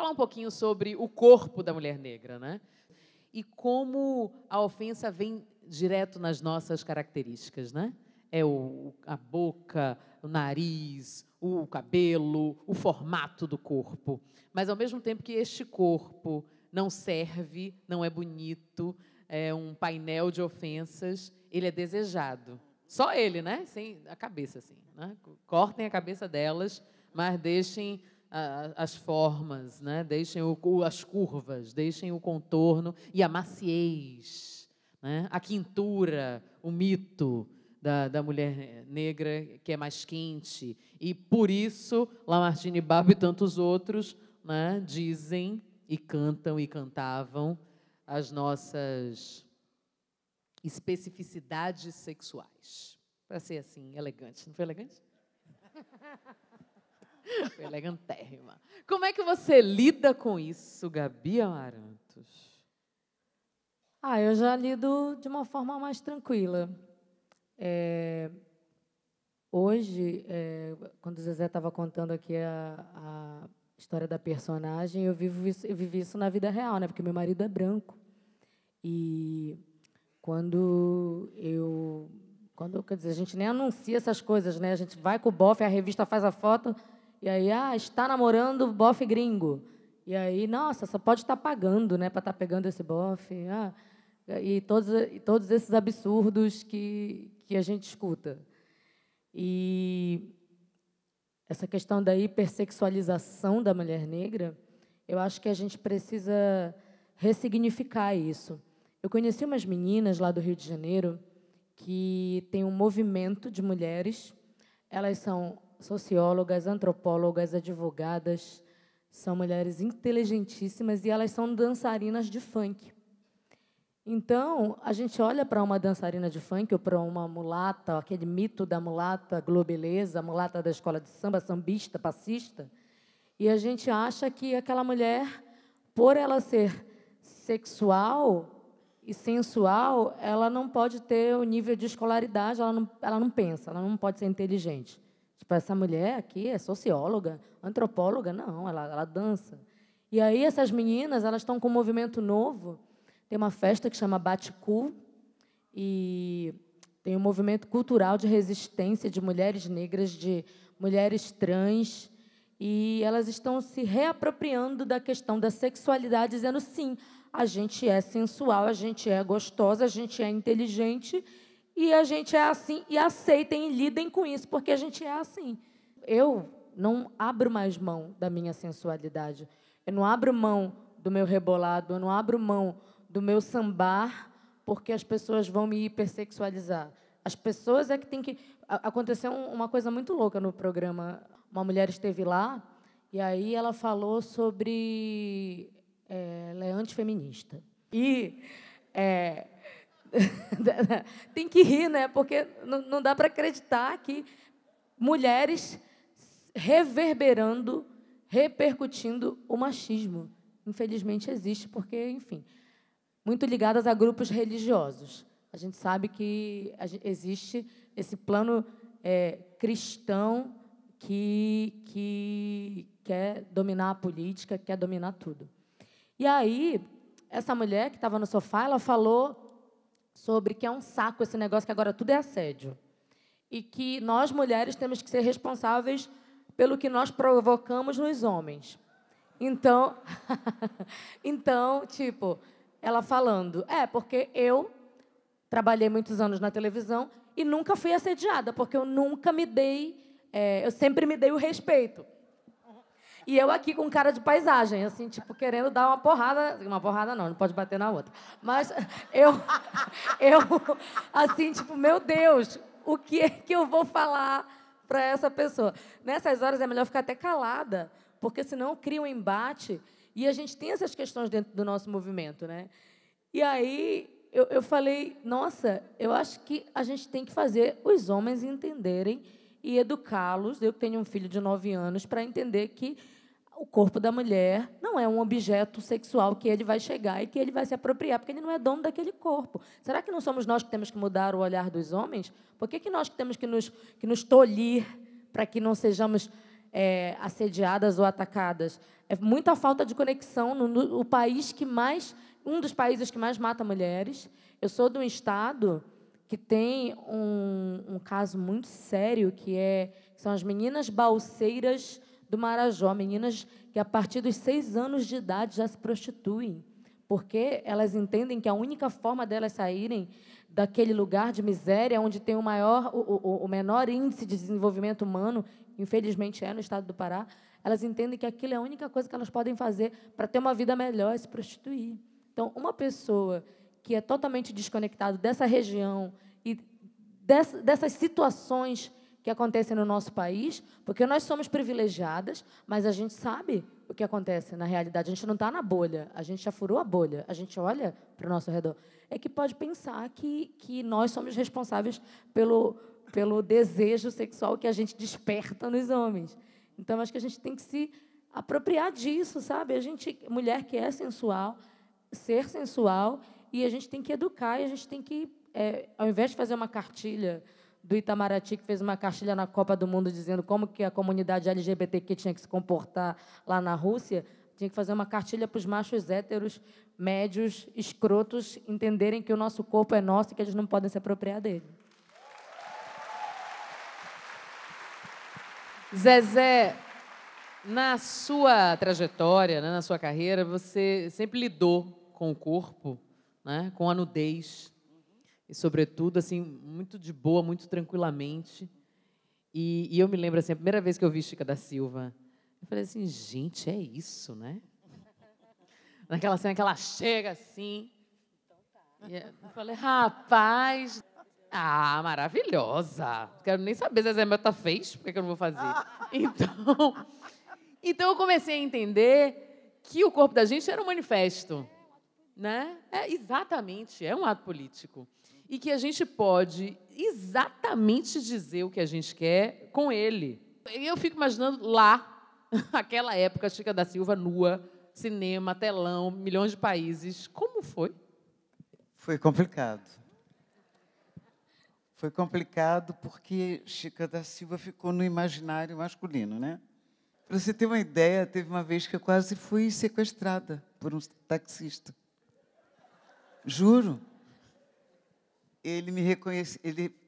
falar um pouquinho sobre o corpo da mulher negra, né? E como a ofensa vem direto nas nossas características, né? É a boca, o nariz, o cabelo, o formato do corpo. Mas, ao mesmo tempo que este corpo não serve, não é bonito, é um painel de ofensas, ele é desejado. Só ele, né? Sem a cabeça, assim, né? Cortem a cabeça delas, mas deixem as formas, né? Deixem as curvas, deixem o contorno e a maciez, né? A quintura, o mito da mulher negra, que é mais quente. E, por isso, Lamartine Babo e tantos outros, né, dizem e cantam e cantavam as nossas especificidades sexuais. Para ser assim, elegante. Não foi elegante? Foi elegantérrima. Como é que você lida com isso, Gabi Amarantos? Eu já lido de uma forma mais tranquila. Hoje, quando o Zezé estava contando aqui a história da personagem, eu vivi isso na vida real, né? Porque meu marido é branco. E quer dizer, a gente nem anuncia essas coisas, né? A gente vai com o bofe, a revista faz a foto, e aí, está namorando bofe gringo. E aí, nossa, só pode estar pagando, né, para estar pegando esse bofe. E todos esses absurdos que a gente escuta. E essa questão da hipersexualização da mulher negra, eu acho que a gente precisa ressignificar isso. Eu conheci umas meninas lá do Rio de Janeiro que têm um movimento de mulheres. Elas são sociólogas, antropólogas, advogadas, são mulheres inteligentíssimas e elas são dançarinas de funk. Então, a gente olha para uma dançarina de funk ou para uma mulata, aquele mito da mulata globeleza, a mulata da escola de samba, sambista, passista, e a gente acha que aquela mulher, por ela ser sexual e sensual, ela não pode ter o nível de escolaridade, ela não pensa, ela não pode ser inteligente. Tipo, essa mulher aqui é socióloga, antropóloga, não, ela dança. E aí essas meninas, elas estão com um movimento novo. Tem uma festa que chama Bate-Cu, e tem um movimento cultural de resistência de mulheres negras, de mulheres trans, e elas estão se reapropriando da questão da sexualidade, dizendo, sim, a gente é sensual, a gente é gostosa, a gente é inteligente, e a gente é assim, e aceitem e lidem com isso, porque a gente é assim. Eu não abro mais mão da minha sensualidade, eu não abro mão do meu rebolado, eu não abro mão do meu sambar, porque as pessoas vão me hipersexualizar. As pessoas é que tem que... Aconteceu uma coisa muito louca no programa. Uma mulher esteve lá, e aí ela falou sobre... ela é antifeminista. E... tem que rir, né? Porque não dá para acreditar que mulheres reverberando, repercutindo o machismo. Infelizmente existe, porque, enfim... muito ligadas a grupos religiosos. A gente sabe que existe esse plano cristão que quer dominar a política, quer dominar tudo. E aí, essa mulher que estava no sofá, ela falou sobre que é um saco esse negócio, que agora tudo é assédio. E que nós, mulheres, temos que ser responsáveis pelo que nós provocamos nos homens. Então, tipo... ela falando, porque eu trabalhei muitos anos na televisão e nunca fui assediada, porque eu nunca me dei, eu sempre me dei o respeito. E eu aqui com cara de paisagem, assim, tipo, querendo dar uma porrada não pode bater na outra. Mas eu assim, tipo, meu Deus, o que é que eu vou falar para essa pessoa? Nessas horas é melhor ficar até calada, porque senão cria um embate. E a gente tem essas questões dentro do nosso movimento, né? E aí eu falei, nossa, eu acho que a gente tem que fazer os homens entenderem e educá-los. Eu tenho um filho de 9 anos, para entender que o corpo da mulher não é um objeto sexual que ele vai chegar e que ele vai se apropriar, porque ele não é dono daquele corpo. Será que não somos nós que temos que mudar o olhar dos homens? Por que nós que temos que nos tolir para que não sejamos assediadas ou atacadas. É muita falta de conexão o país que mais, um dos países que mais mata mulheres. Eu sou de um estado que tem um caso muito sério, são as meninas balseiras do Marajó, meninas que, a partir dos 6 anos de idade, já se prostituem, porque elas entendem que a única forma delas saírem daquele lugar de miséria, onde tem o menor índice de desenvolvimento humano, infelizmente no estado do Pará, elas entendem que aquilo é a única coisa que elas podem fazer para ter uma vida melhor, é se prostituir. Então, uma pessoa que é totalmente desconectada dessa região e dessas situações que acontecem no nosso país, porque nós somos privilegiadas, mas a gente sabe o que acontece na realidade. A gente não está na bolha, a gente já furou a bolha, a gente olha para o nosso redor. É que pode pensar que nós somos responsáveis pelo desejo sexual que a gente desperta nos homens. Então, acho que a gente tem que se apropriar disso, sabe? A gente, mulher que é sensual, ser sensual, e a gente tem que educar, e a gente tem que, ao invés de fazer uma cartilha do Itamaraty, que fez uma cartilha na Copa do Mundo dizendo como que a comunidade LGBTQ tinha que se comportar lá na Rússia, tinha que fazer uma cartilha para os machos héteros, médios, escrotos, entenderem que o nosso corpo é nosso e que eles não podem se apropriar dele. Zezé, na sua trajetória, né, na sua carreira, você sempre lidou com o corpo, né, com a nudez, e, sobretudo, assim, muito de boa, muito tranquilamente. E eu me lembro, assim, a primeira vez que eu vi Chica da Silva, eu falei assim, gente, é isso, né? Naquela cena que ela chega assim. E eu falei, rapaz, maravilhosa. Não quero nem saber se a Zé Mota fez, por que eu não vou fazer? Então eu comecei a entender que o corpo da gente era um manifesto, né? Exatamente, é um ato político. E que a gente pode exatamente dizer o que a gente quer com ele. E eu fico imaginando lá, aquela época, Chica da Silva nua, cinema, telão, milhões de países. Como foi? Foi complicado. Foi complicado porque Chica da Silva ficou no imaginário masculino, né? Para você ter uma ideia, teve uma vez que eu quase fui sequestrada por um taxista. Juro. Ele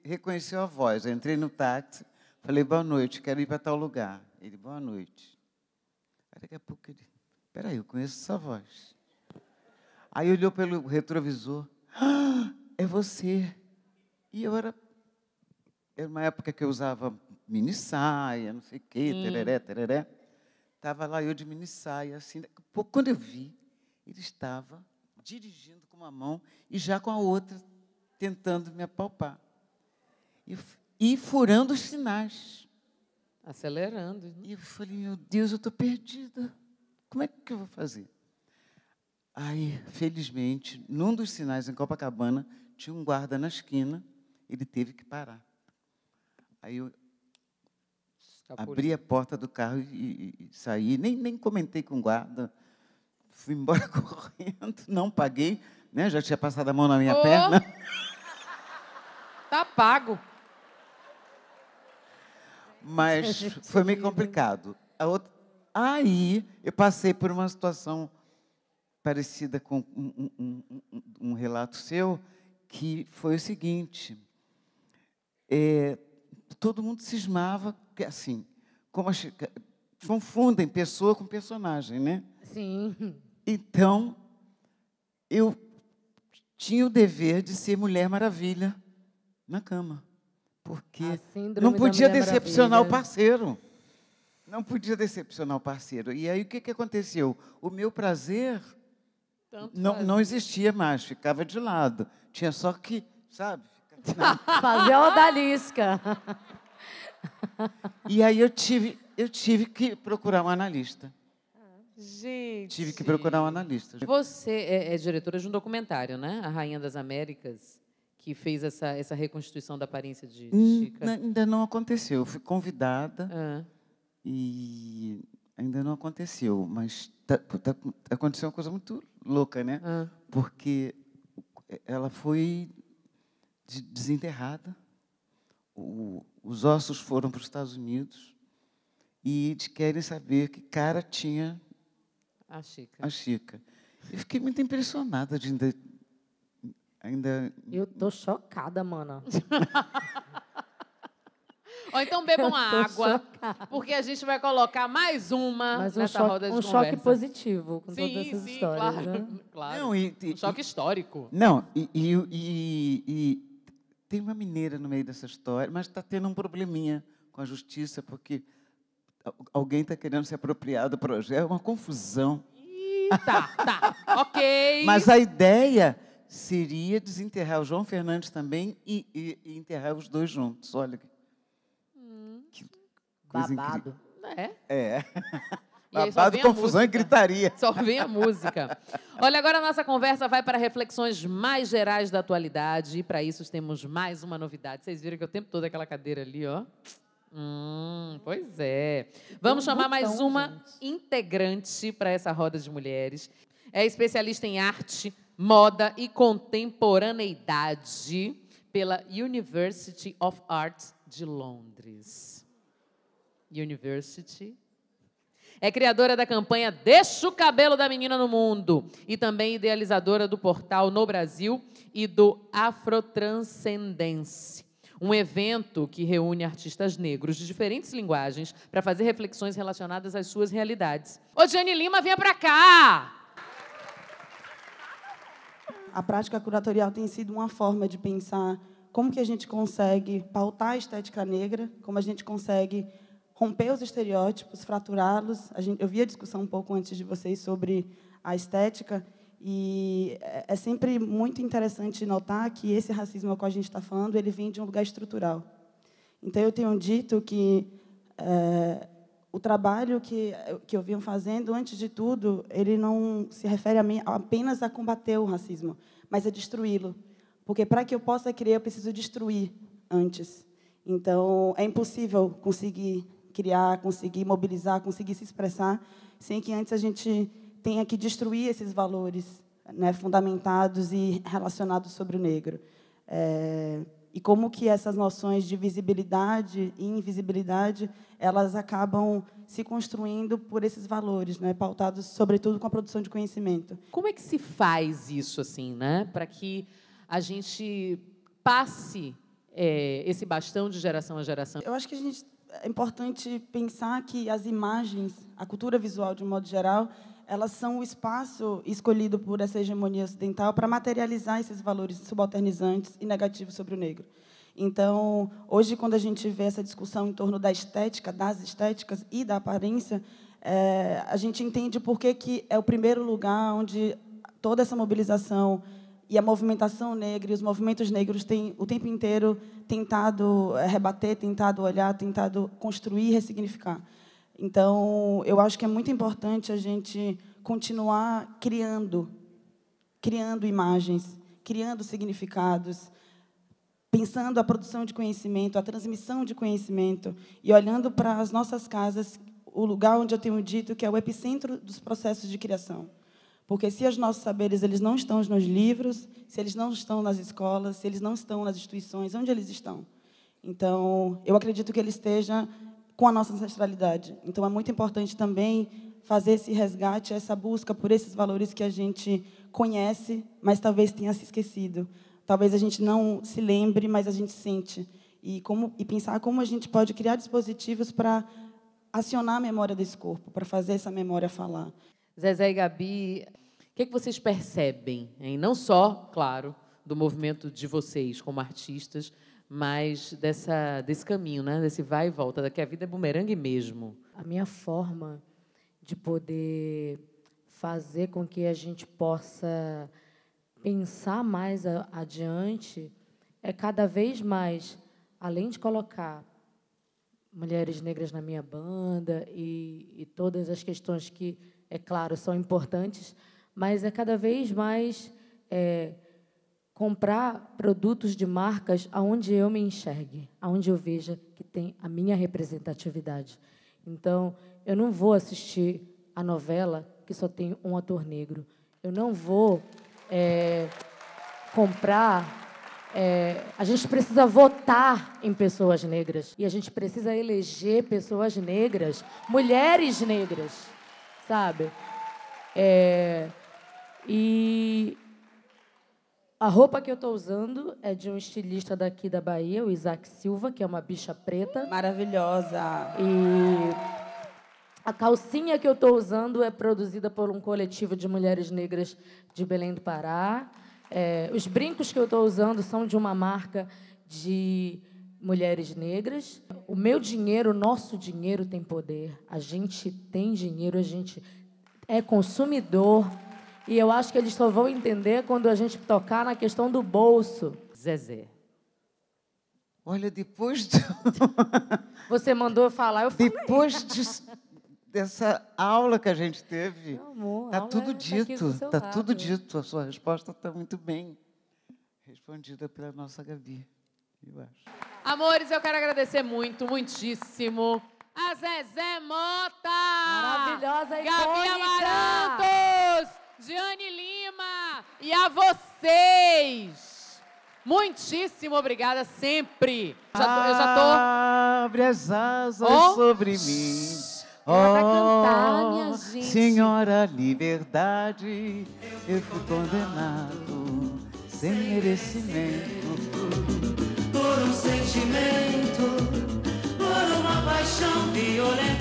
reconheceu a voz. Eu entrei no táxi, falei, boa noite, quero ir para tal lugar. Ele, boa noite. Aí, daqui a pouco ele, espera aí, eu conheço essa voz. Aí olhou pelo retrovisor, é você. E eu era uma época que eu usava mini saia, não sei o quê, tereré, tereré. Estava lá eu de mini saia, assim. Daqui a pouco, quando eu vi, ele estava dirigindo com uma mão e já com a outra tentando me apalpar. E furando os sinais. Acelerando. E eu falei, meu Deus, eu estou perdida. Como é que eu vou fazer? Aí, felizmente, num dos sinais em Copacabana, tinha um guarda na esquina, ele teve que parar. Aí eu abri a porta do carro e saí, nem comentei com o guarda, fui embora correndo, não paguei, né? Já tinha passado a mão na minha perna. Tá pago. Mas foi meio complicado. Aí eu passei por uma situação parecida com um relato seu, que foi o seguinte, todo mundo cismava, porque, assim, como confundem pessoa com personagem, né? Sim. Então, eu tinha o dever de ser Mulher Maravilha na cama, porque não podia decepcionar o parceiro. Não podia decepcionar o parceiro. E aí, o que aconteceu? O meu prazer não existia mais, ficava de lado. Tinha só que, sabe? Fazer a odalisca. E aí eu tive que procurar um analista. Gente. Tive que procurar um analista. Você é diretora de um documentário, né? A Rainha das Américas, que fez essa reconstituição da aparência de Chica. Ainda não aconteceu. Eu fui convidada e ainda não aconteceu. Mas aconteceu uma coisa muito louca, né? Porque ela foi desenterrada, os ossos foram para os Estados Unidos e eles querem saber que cara tinha A Chica. a Chica. Eu fiquei muito impressionada de ainda... Eu tô chocada, mana. Ou então bebam Eu tô água, chocada. porque a gente vai colocar mais uma Mas nessa roda de um conversa. choque positivo com todas Sim, essas sim, histórias, claro, né? claro. Não, Um choque histórico. Não, e tem uma mineira no meio dessa história, mas está tendo um probleminha com a justiça, porque alguém está querendo se apropriar do projeto, é uma confusão. Tá, ok. Mas a ideia seria desenterrar o João Fernandes também e enterrar os dois juntos. Olha que coisa incrível. Babado. É. E aí só Babado, vem a confusão e música. gritaria. Só vem a música. Olha, agora a nossa conversa vai para reflexões mais gerais da atualidade. E para isso temos mais uma novidade. Vocês viram que o tempo todo aquela cadeira ali, ó. Pois é. Vamos chamar mais uma integrante para essa roda de mulheres. É especialista em arte, moda e contemporaneidade pela University of Arts de Londres. University. É criadora da campanha Deixa o Cabelo da Menina no Mundo e também idealizadora do portal No Brasil e do Afrotranscendence, um evento que reúne artistas negros de diferentes linguagens para fazer reflexões relacionadas às suas realidades. Ô, Diane Lima, venha para cá! A prática curatorial tem sido uma forma de pensar como que a gente consegue pautar a estética negra, como a gente consegue romper os estereótipos, fraturá-los. Eu vi a discussão um pouco antes de vocês sobre a estética, e é sempre muito interessante notar que esse racismo ao qual a gente está falando, ele vem de um lugar estrutural. Então, eu tenho dito que o trabalho que eu venho fazendo, antes de tudo, ele não se refere apenas a combater o racismo, mas a destruí-lo. Porque, para que eu possa criar, eu preciso destruir antes. Então, é impossível conseguir criar, conseguir mobilizar, conseguir se expressar, sem que antes a gente tenha que destruir esses valores, né, fundamentados e relacionados sobre o negro. E como que essas noções de visibilidade e invisibilidade, elas acabam se construindo por esses valores, né, pautados, sobretudo, com a produção de conhecimento. Como é que se faz isso, assim, né, para que a gente passe esse bastão de geração a geração? Eu acho que é importante pensar que as imagens, a cultura visual, de um modo geral, elas são o espaço escolhido por essa hegemonia ocidental para materializar esses valores subalternizantes e negativos sobre o negro. Então, hoje, quando a gente vê essa discussão em torno da estética, das estéticas e da aparência, a gente entende por que é o primeiro lugar onde toda essa mobilização e a movimentação negra e os movimentos negros têm o tempo inteiro tentado rebater, tentado olhar, tentado construir e ressignificar. Então, eu acho que é muito importante a gente continuar criando imagens, criando significados, pensando a produção de conhecimento, a transmissão de conhecimento e olhando para as nossas casas, o lugar onde eu tenho dito que é o epicentro dos processos de criação. Porque se os nossos saberes eles não estão nos livros, se eles não estão nas escolas, se eles não estão nas instituições, onde eles estão? Então, eu acredito que ele esteja com a nossa ancestralidade. Então, é muito importante também fazer esse resgate, essa busca por esses valores que a gente conhece, mas talvez tenha se esquecido. Talvez a gente não se lembre, mas a gente sente. E pensar como a gente pode criar dispositivos para acionar a memória desse corpo, para fazer essa memória falar. Zezé e Gabi, o que vocês percebem, hein? Não só, claro, do movimento de vocês como artistas, mas desse caminho, né? Desse vai e volta, da que a vida é bumerangue mesmo. A minha forma de poder fazer com que a gente possa pensar mais adiante é cada vez mais, além de colocar mulheres negras na minha banda e todas as questões que, é claro, são importantes, mas é cada vez mais comprar produtos de marcas aonde eu me enxergue, aonde eu veja que tem a minha representatividade. Então, eu não vou assistir a novela que só tem um ator negro. Eu não vou comprar A gente precisa votar em pessoas negras. E a gente precisa eleger pessoas negras, mulheres negras, sabe? E a roupa que eu estou usando é de um estilista daqui da Bahia, o Isaac Silva, que é uma bicha preta. Maravilhosa. E a calcinha que eu estou usando é produzida por um coletivo de mulheres negras de Belém do Pará. Os brincos que eu estou usando são de uma marca de mulheres negras. O meu dinheiro, o nosso dinheiro tem poder. A gente tem dinheiro, a gente é consumidor. E eu acho que eles só vão entender quando a gente tocar na questão do bolso. Zezé. Olha, depois Você mandou eu falar, eu falei. dessa aula que a gente teve, Meu amor, está tudo dito, está tudo dito. A sua resposta está muito bem respondida pela nossa Gabi, eu acho. Amores, eu quero agradecer muitíssimo a Zezé Mota! Maravilhosa, Gabi icônica! Amarantos! Giane Lima! E a vocês! Muitíssimo obrigada sempre! Eu já tô... Abre as asas sobre mim. Ela vai cantar, minha gente. Senhora Liberdade, eu fui condenado sem merecimento por um sentimento, por uma paixão violenta.